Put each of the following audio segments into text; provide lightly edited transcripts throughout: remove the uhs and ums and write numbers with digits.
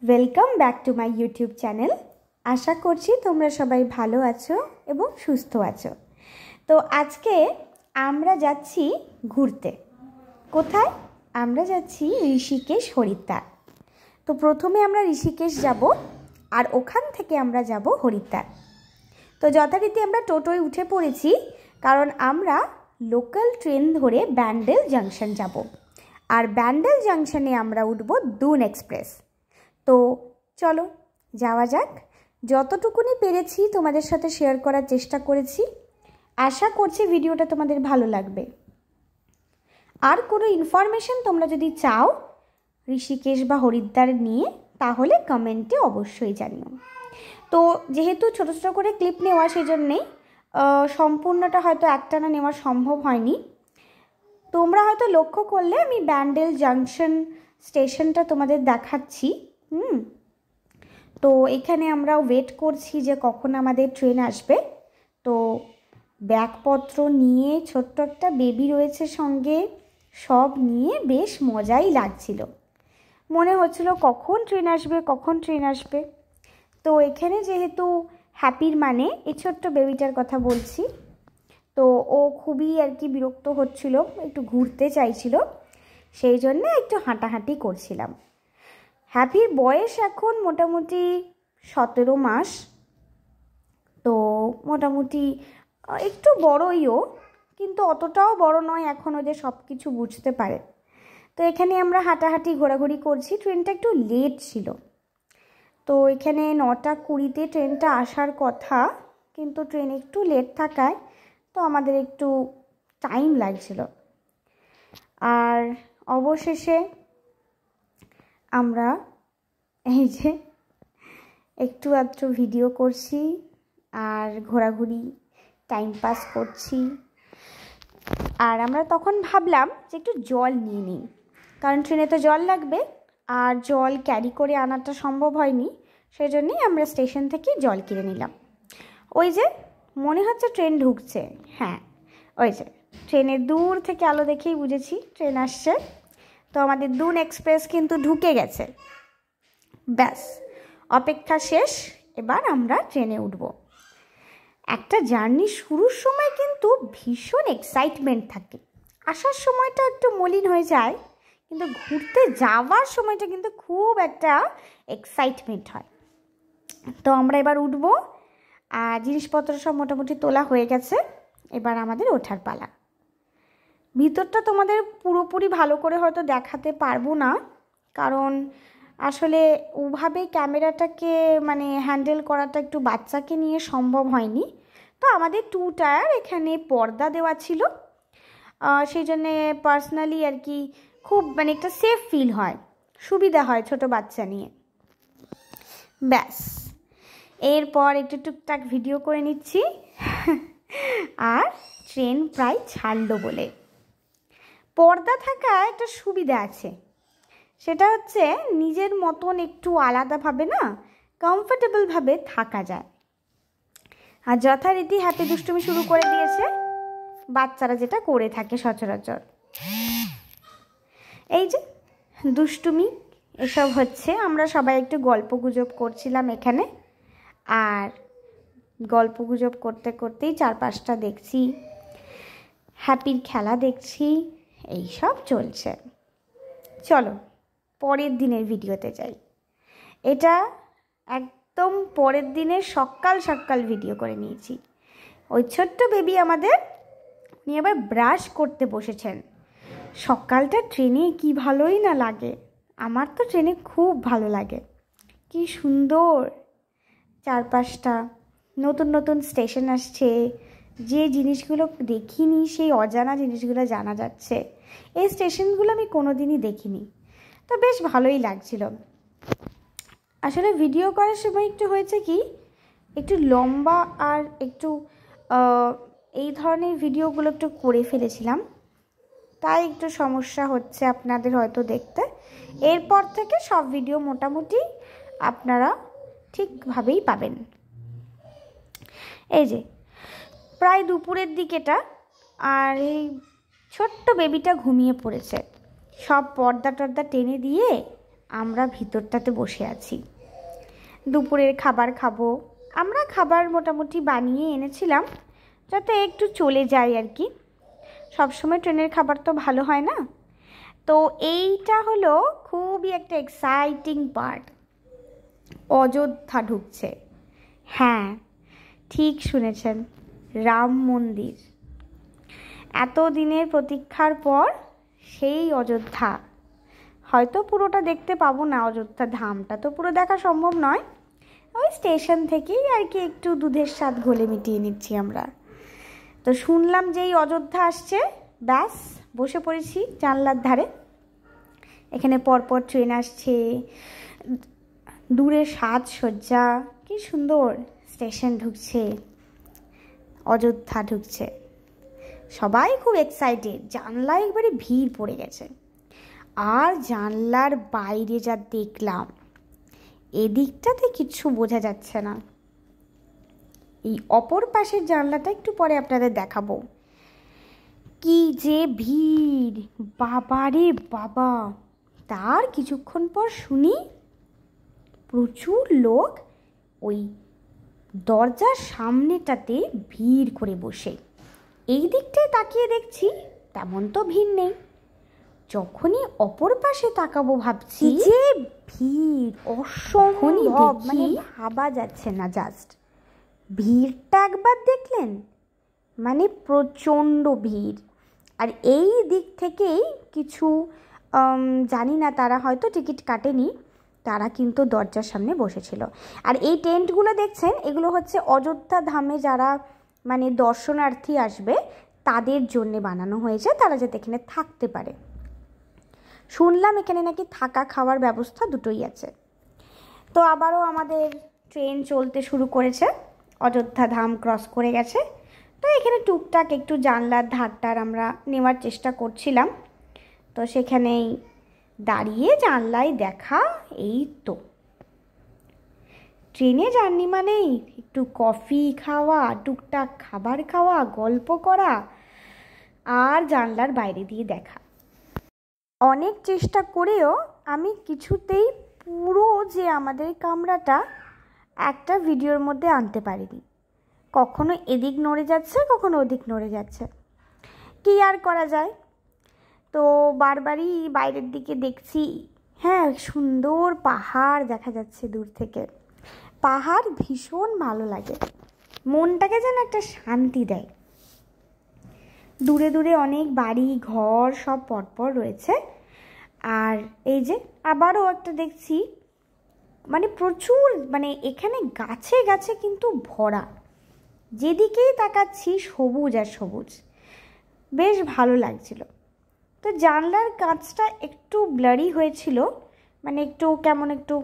Welcome back to my YouTube channel. আশা করছি তোমরা সবাই ভালো আছো এবং সুস্থ আছো। তো আজকে আমরা যাচ্ছি ঘুরতে। কোথায়? আমরা যাচ্ছি ঋষিকেশ, হরিদ্বার। তো প্রথমে আমরা ঋষিকেশ যাব, আর ওখান থেকে আমরা যাব হরিদ্বার। তো যথারীতি আমরা টোটোয় উঠে পড়েছি, কারণ আমরা লোকাল ট্রেন ধরে ব্যান্ডেল জাংশন যাব, আর ব্যান্ডেল জাংশনে আমরা উঠব দুন এক্সপ্রেস। তো চলো যাওয়া যাক। যতটুকুনি পেরেছি তোমাদের সাথে শেয়ার করার চেষ্টা করেছি। আশা করছি ভিডিওটা তোমাদের ভালো লাগবে। আর কোনো ইনফরমেশন তোমরা যদি চাও ঋষিকেশ বা হরিদ্বার নিয়ে, তাহলে কমেন্টে অবশ্যই জানিও। তো যেহেতু ছোটো ছোটো করে ক্লিপ নেওয়া, সেই জন্যেই সম্পূর্ণটা হয়তো একটানা নেওয়া সম্ভব হয়নি। তোমরা হয়তো লক্ষ্য করলে আমি ব্যান্ডেল জাংশন স্টেশনটা তোমাদের দেখাচ্ছি। তো এখানে আমরা ওয়েট করছি যে কখন আমাদের ট্রেন আসবে। তো ব্যাগপত্র নিয়ে, ছোট্ট একটা বেবি রয়েছে সঙ্গে, সব নিয়ে বেশ মজাই লাগছিল। মনে হচ্ছিল কখন ট্রেন আসবে, কখন ট্রেন আসবে। তো এখানে যেহেতু হ্যাপির মানে এই ছোট্ট বেবিটার কথা বলছি, তো ও খুবই আর কি বিরক্ত হচ্ছিল, একটু ঘুরতে চাইছিল, সেই জন্য একটু হাঁটাহাঁটি করছিলাম। হ্যাপির বয়স এখন মোটামুটি 17 মাস। তো মোটামুটি একটু বড়ইও, কিন্তু অতটাও বড় নয় এখনও যে সব কিছু বুঝতে পারে। তো এখানে আমরা হাঁটাহাঁটি ঘোরাঘুরি করছি। ট্রেনটা একটু লেট ছিল, তো এখানে 9টা 20-তে ট্রেনটা আসার কথা, কিন্তু ট্রেন একটু লেট থাকায় তো আমাদের একটু টাইম লাগছিল। আর অবশেষে আমরা এই যে একটু আধটু ভিডিও করছি আর ঘোরাঘুরি টাইম পাস করছি। আর আমরা তখন ভাবলাম যে একটু জল নিয়ে নিই, কারণ ট্রেনে তো জল লাগবে, আর জল ক্যারি করে আনাটা সম্ভব হয়নি। সেই জন্যই আমরা স্টেশন থেকে জল কিনে নিলাম। ওই যে মনে হচ্ছে ট্রেন ঢুকছে, হ্যাঁ ওই যে ট্রেনের দূর থেকে আলো দেখেই বুঝেছি ট্রেন আসছে। তো আমাদের দুন এক্সপ্রেস কিন্তু ঢুকে গেছে। ব্যাস, অপেক্ষা শেষ। এবার আমরা ট্রেনে উঠব। একটা জার্নি শুরুর সময় কিন্তু ভীষণ এক্সাইটমেন্ট থাকে। আসার সময়টা একটু মলিন হয়ে যায়, কিন্তু ঘুরতে যাওয়ার সময়টা কিন্তু খুব একটা এক্সাইটমেন্ট হয়। তো আমরা এবার উঠব, আর জিনিসপত্র সব মোটামুটি তোলা হয়ে গেছে। এবার আমাদের ওঠার পালা। ভিতরটা তোমাদের পুরোপুরি ভালো করে হয়তো দেখাতে পারবো না, কারণ আসলে ওভাবে ক্যামেরাটাকে হ্যান্ডেল করাটা একটু বাচ্চাকে নিয়ে সম্ভব হয়নি। তো আমাদের 2 টায়ার এখানে পর্দা দেওয়া ছিল, সেই জন্যে পার্সোনালি আর কি খুব একটা সেফ ফিল হয়, সুবিধা হয় ছোট বাচ্চা নিয়ে। ব্যাস, এরপর একটু টুকটাক ভিডিও করে নিচ্ছি। আর ট্রেন প্রায় ছাড়লো বলে পর্দা থাকা একটা সুবিধা আছে, সেটা হচ্ছে নিজের মতন একটু আলাদাভাবে কমফোর্টেবলভাবে থাকা যায়। আর যথারীতি হ্যাপি দুষ্টুমি শুরু করে দিয়েছে, বাচ্চারা যেটা করে থাকে সচরাচর। এই যে দুষ্টুমি এসব হচ্ছে। আমরা সবাই একটু গল্পগুজব করছিলাম এখানে, আর গল্পগুজব করতে করতেই চারপাশটা দেখছি, হ্যাপির খেলা দেখছি, এই সব চলছে। চলো পরের দিনের ভিডিওতে যাই। এটা একদম পরের দিনের সকাল সকাল ভিডিও করে নিয়েছি। ওই ছোট্ট বেবি আমাদের, উনি আবার ব্রাশ করতে বসেছেন। সকালটা ট্রেনে কি ভালোই না লাগে, আমার তো ট্রেনে খুব ভালো লাগে। কি সুন্দর চারপাশটা, নতুন নতুন স্টেশন আসছে, যে জিনিসগুলো দেখিনি সেই অজানা জিনিসগুলো জানা যাচ্ছে। এই স্টেশনগুলো আমি কোনোদিনই দেখিনি, তো বেশ ভালোই লাগছিল। আসলে ভিডিও করার সময় একটু হয়েছে কি, একটু লম্বা আর একটু এই ধরনের ভিডিওগুলো একটু করে ফেলেছিলাম, তাই একটু সমস্যা হচ্ছে আপনাদের হয়তো দেখতে। এরপর থেকে সব ভিডিও মোটামুটি আপনারা ঠিকভাবেই পাবেন। এই যে প্রায় দুপুরের দিকেটা, আর এই ছোট্ট বেবিটা ঘুমিয়ে পড়েছে। সব পর্দা টর্দা টেনে দিয়ে আমরা ভিতরটাতে বসে আছি। দুপুরের খাবার খাবো। আমরা খাবার মোটামুটি বানিয়ে এনেছিলাম যাতে একটু চলে যায় আর কি, সবসময় ট্রেনের খাবার তো ভালো হয় না। তো এইটা হলো খুবই একটা এক্সাইটিং পার্ট, অযোধ্যা ঢুকছে। হ্যাঁ, ঠিক শুনেছেন, রাম মন্দির। এত দিনের প্রতীক্ষার পর সেই অযোধ্যা। হয়তো পুরোটা দেখতে পাবো না, অযোধ্যা ধামটা তো পুরো দেখা সম্ভব নয়, ওই স্টেশন থেকেই আর কি একটু দুধের স্বাদ ঘোলে মিটিয়ে নিচ্ছি আমরা। তো শুনলাম যে এই অযোধ্যা আসছে, ব্যাস বসে পড়েছি জানলার ধারে। এখানে পরপর ট্রেন আসছে, দূরে সাজসজ্জা, কি সুন্দর। স্টেশন ঢুকছে, অযোধ্যা ঢুকছে, সবাই খুব এক্সাইটেড। জানলায় একবারে ভিড় পড়ে গেছে। আর জানলার বাইরে যা দেখলাম, এদিকটাতে কিচ্ছু বোঝা যাচ্ছে না। এই অপর পাশের জানলাটা একটু পরে আপনাদের দেখাবো। কি যে ভিড়, বাবারে বাবা। তার কিছুক্ষণ পর শুনি প্রচুর লোক ওই দরজার সামনেটাতে ভিড় করে বসে। এই দিকটায় তাকিয়ে দেখছি তেমন তো ভিড় নেই। যখনই অপর পাশে তাকাবো ভাবছি যে ভিড় অসম্ভব, মানে ভাবা যাচ্ছে না। জাস্ট ভিড়টা একবার দেখলেন, মানে প্রচণ্ড ভিড়। আর এই দিক থেকেই কিছু জানি না, তারা হয়তো টিকিট কাটেনি, তারা কিন্তু দরজার সামনে বসেছিল। আর এই টেন্টগুলো দেখছেন, এগুলো হচ্ছে অযোধ্যা ধামে যারা মানে দর্শনার্থী আসবে তাদের জন্য বানানো হয়েছে, তারা যাতে এখানে থাকতে পারে। শুনলাম এখানে নাকি থাকা খাওয়ার ব্যবস্থা দুটোই আছে। তো আবারও আমাদের ট্রেন চলতে শুরু করেছে, অযোধ্যা ধাম ক্রস করে গেছে। তো এখানে টুকটাক একটু জানলার ধারটার আমরা নেওয়ার চেষ্টা করছিলাম। তো সেখানেই দাঁড়িয়ে জানলায় দেখা, এই তো ট্রেনে জার্নি মানেই একটু কফি খাওয়া, টুকটাক খাবার খাওয়া, গল্প করা আর জানলার বাইরে দিয়ে দেখা। অনেক চেষ্টা করেও আমি কিছুতেই পুরো যে আমাদের কামরাটা একটা ভিডিওর মধ্যে আনতে পারিনি। কখনো এদিক নড়ে যাচ্ছে, কখনো ওদিক নড়ে যাচ্ছে, কি আর করা যায়। তো বারবারই বাইরের দিকে দেখছি, হ্যাঁ সুন্দর পাহাড় দেখা যাচ্ছে দূর থেকে। পাহাড় ভীষণ ভালো লাগে, মনটাকে যেন একটা শান্তি দেয়। দূরে দূরে অনেক বাড়ি ঘর সব পরপর রয়েছে। আর এই যে আবারও একটা দেখছি, মানে প্রচুর, মানে এখানে গাছে গাছে কিন্তু ভরা, যেদিকেই তাকাচ্ছি সবুজ আর সবুজ, বেশ ভালো লাগছিল। তো জানলার কাঁচটা একটু ব্লারি হয়েছিল, মানে একটু কেমন একটু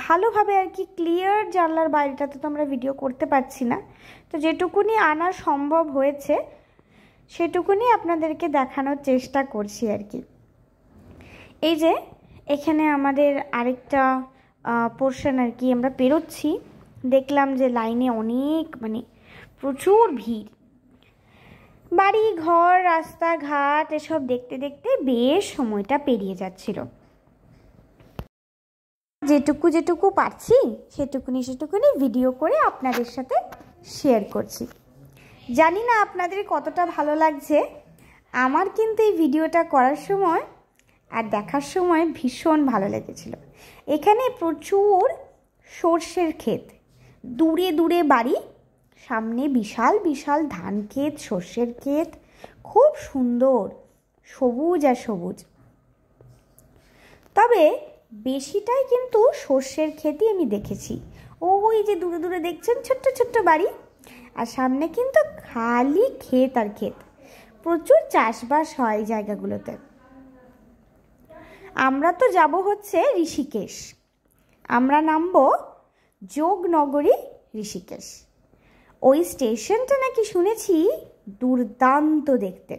ভালোভাবে আর কি ক্লিয়ার জানলার বাইরেটাতে তো আমরা ভিডিও করতে পারছি না। তো যেটুকুনি আনা সম্ভব হয়েছে সেটুকুনি আপনাদেরকে দেখানোর চেষ্টা করছি আর কি। এই যে এখানে আমাদের আরেকটা পোর্শন আর কি আমরা পেরোচ্ছি, দেখলাম যে লাইনে অনেক, মানে প্রচুর ভিড়। বাড়ি ঘর রাস্তাঘাট এসব দেখতে দেখতে বেশ সময়টা পেরিয়ে যাচ্ছিল। যেটুকু পারছি সেটুকুনি ভিডিও করে আপনাদের সাথে শেয়ার করছি। জানি না আপনাদের কতটা ভালো লাগছে। আমার কিন্তু এই ভিডিওটা করার সময় আর দেখার সময় ভীষণ ভালো লেগেছিল। এখানে প্রচুর সর্ষের ক্ষেত, দূরে দূরে বাড়ি, সামনে বিশাল বিশাল ধান ক্ষেত, সর্ষের ক্ষেত, খুব সুন্দর সবুজ আর সবুজ। তবে বেশিটাই কিন্তু সর্ষের ক্ষেতই আমি দেখেছি। ওই যে দূরে দূরে দেখছেন ছোট্ট ছোট্ট বাড়ি, আর সামনে কিন্তু খালি ক্ষেত আর ক্ষেত, প্রচুর চাষবাস হয় জায়গাগুলোতে। আমরা তো যাব হচ্ছে ঋষিকেশ, আমরা নামবো যোগনগরী ঋষিকেশ। ওই স্টেশনটা নাকি শুনেছি দুর্দান্ত দেখতে।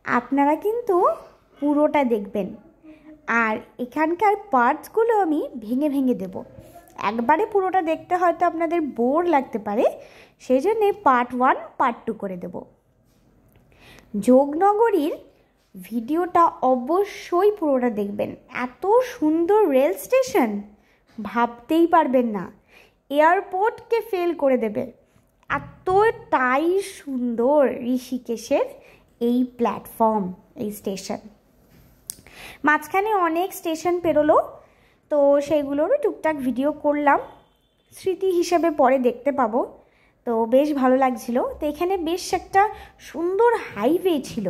আপনারা কিন্তু পুরোটা দেখবেন, আর এখানকার পার্টসগুলো আমি ভেঙে ভেঙে দেব। একবারে পুরোটা দেখতে হয়তো আপনাদের বোর লাগতে পারে, সেই জন্যে পার্ট 1 পার্ট 2 করে দেব। যোগনগরীর ভিডিওটা অবশ্যই পুরোটা দেখবেন। এত সুন্দর রেল স্টেশন ভাবতেই পারবেন না, এয়ারপোর্টকে ফেল করে দেবে। এতটাই সুন্দর ঋষিকেশের এই প্ল্যাটফর্ম, এই স্টেশন। মাঝখানে অনেক স্টেশন পেরোলো, তো সেগুলোরও টুকটাক ভিডিও করলাম, স্মৃতি হিসেবে পরে দেখতে পাবো। তো বেশ ভালো লাগছিল। তো এখানে বেশ একটা সুন্দর হাইওয়ে ছিল,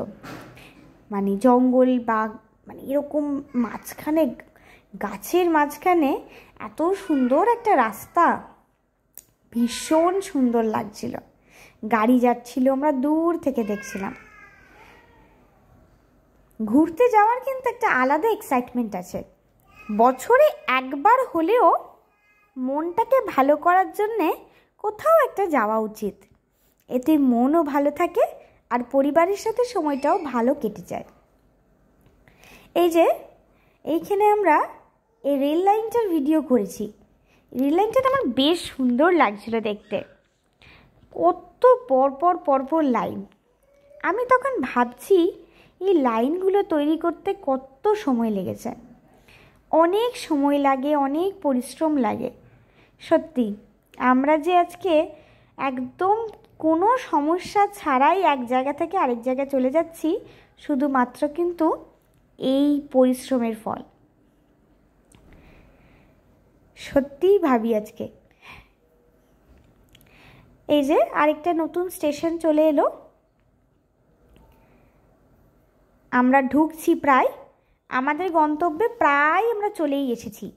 মানে জঙ্গল বা মানে এরকম মাঝখানে গাছের মাঝখানে এত সুন্দর একটা রাস্তা, ভীষণ সুন্দর লাগছিল। গাড়ি যাচ্ছিল, আমরা দূর থেকে দেখছিলাম। ঘুরতে যাওয়ার কিন্তু একটা আলাদা এক্সাইটমেন্ট আছে। বছরে একবার হলেও মনটাকে ভালো করার জন্যে কোথাও একটা যাওয়া উচিত। এতে মনও ভালো থাকে আর পরিবারের সাথে সময়টাও ভালো কেটে যায়। এই যে এইখানে আমরা এই রেল লাইনটার ভিডিও করেছি। রেল লাইনটা আমার বেশ সুন্দর লাগছিল দেখতে, কত পরপর লাইন। আমি তখন ভাবছি এই লাইনগুলো তৈরি করতে কত সময় লেগেছে। অনেক সময় লাগে, অনেক পরিশ্রম লাগে। সত্যি আমরা যে আজকে একদম কোনো সমস্যা ছাড়াই এক জায়গা থেকে আরেক জায়গায় চলে যাচ্ছি, শুধুমাত্র কিন্তু এই পরিশ্রমের ফল। সত্যিই ভাবি আজকে। এই যে আরেকটা নতুন স্টেশন চলে এলো, আমরা ঢুকছি প্রায় আমাদের গন্তব্যে, প্রায় আমরা চলেই এসেছি।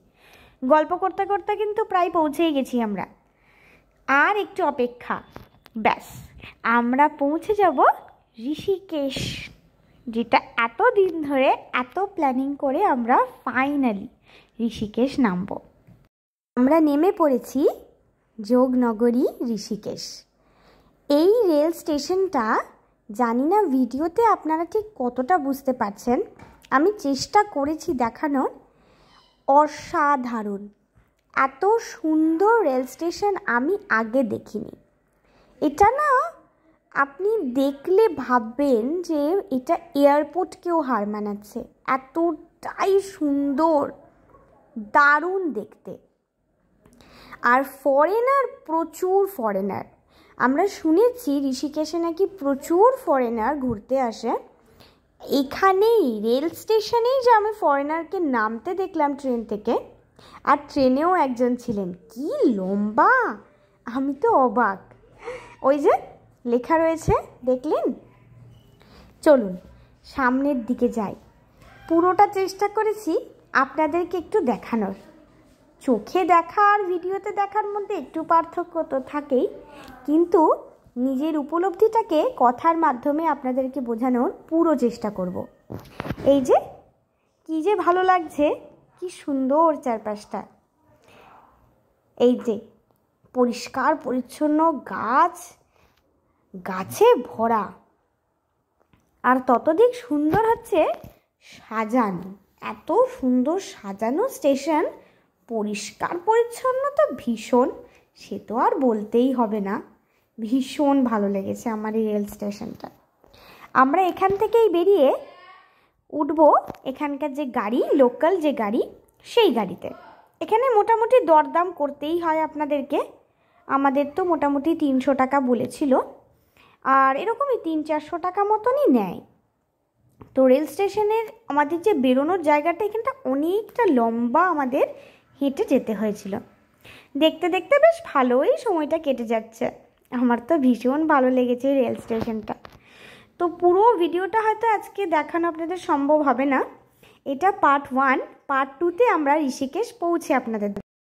গল্প করতে করতে কিন্তু প্রায় পৌঁছেই গেছি আমরা। আর একটু অপেক্ষা, ব্যাস আমরা পৌঁছে যাব ঋষিকেশ, যেটা এতদিন ধরে এত প্ল্যানিং করে আমরা ফাইনালি ঋষিকেশ নামব। আমরা নেমে পড়েছি যোগনগরী ঋষিকেশ। এই রেল স্টেশনটা জানি না ভিডিওতে আপনারা ঠিক কতটা বুঝতে পারছেন, আমি চেষ্টা করেছি দেখানোর। অসাধারণ, এত সুন্দর রেল স্টেশন আমি আগে দেখিনি। এটা না আপনি দেখলে ভাববেন যে এটা এয়ারপোর্টকেও হার মানাচ্ছে, এতটাই সুন্দর, দারুণ দেখতে। আর ফরেনার, প্রচুর ফরেনার। আমরা শুনেছি ঋষিকেশে নাকি প্রচুর ফরেনার ঘুরতে আসে। এখানেই রেল স্টেশনেই যে আমি ফরেনারকে নামতে দেখলাম ট্রেন থেকে, আর ট্রেনেও একজন ছিলেন, কি লম্বা, আমি তো অবাক। ওই যে লেখা রয়েছে দেখলেন। চলুন সামনের দিকে যাই। পুরোটা চেষ্টা করেছি আপনাদেরকে একটু দেখানোর। চোখে দেখা আর ভিডিওতে দেখার মধ্যে একটু পার্থক্য তো থাকেই, কিন্তু নিজের উপলব্ধিটাকে কথার মাধ্যমে আপনাদেরকে বোঝানোর পুরো চেষ্টা করব। এই যে কি যে ভালো লাগছে, কি সুন্দর চারপাশটা। এই যে পরিষ্কার পরিচ্ছন্ন গাছ, গাছে ভরা, আর ততোধিক সুন্দর হচ্ছে সাজানো। এত সুন্দর সাজানো স্টেশন, পরিষ্কার পরিচ্ছন্ন তো ভীষণ, সে তো আর বলতেই হবে না। ভীষণ ভালো লেগেছে আমার এই রেল স্টেশনটা। আমরা এখান থেকেই বেরিয়ে উঠবো এখানকার যে গাড়ি, লোকাল যে গাড়ি, সেই গাড়িতে। এখানে মোটামুটি দরদাম করতেই হয় আপনাদেরকে। আমাদের তো মোটামুটি 300 টাকা বলেছিল, আর এরকমই 300-400 টাকা মতনই নেয়। তো রেল স্টেশনের আমাদের যে বেরোনোর জায়গাটা, এখানটা অনেকটা লম্বা, আমাদের হেঁটে যেতে হয়েছিল। দেখতে দেখতে বেশ ভালোই সময়টা কেটে যাচ্ছে। আমার তো ভীষণ ভালো লেগেছে রেল স্টেশনটা। তো পুরো ভিডিওটা হয়তো আজকে দেখানো আপনাদের সম্ভব হবে না, এটা পার্ট 1। পার্ট 2তে আমরা ঋষিকেশ পৌঁছে আপনাদের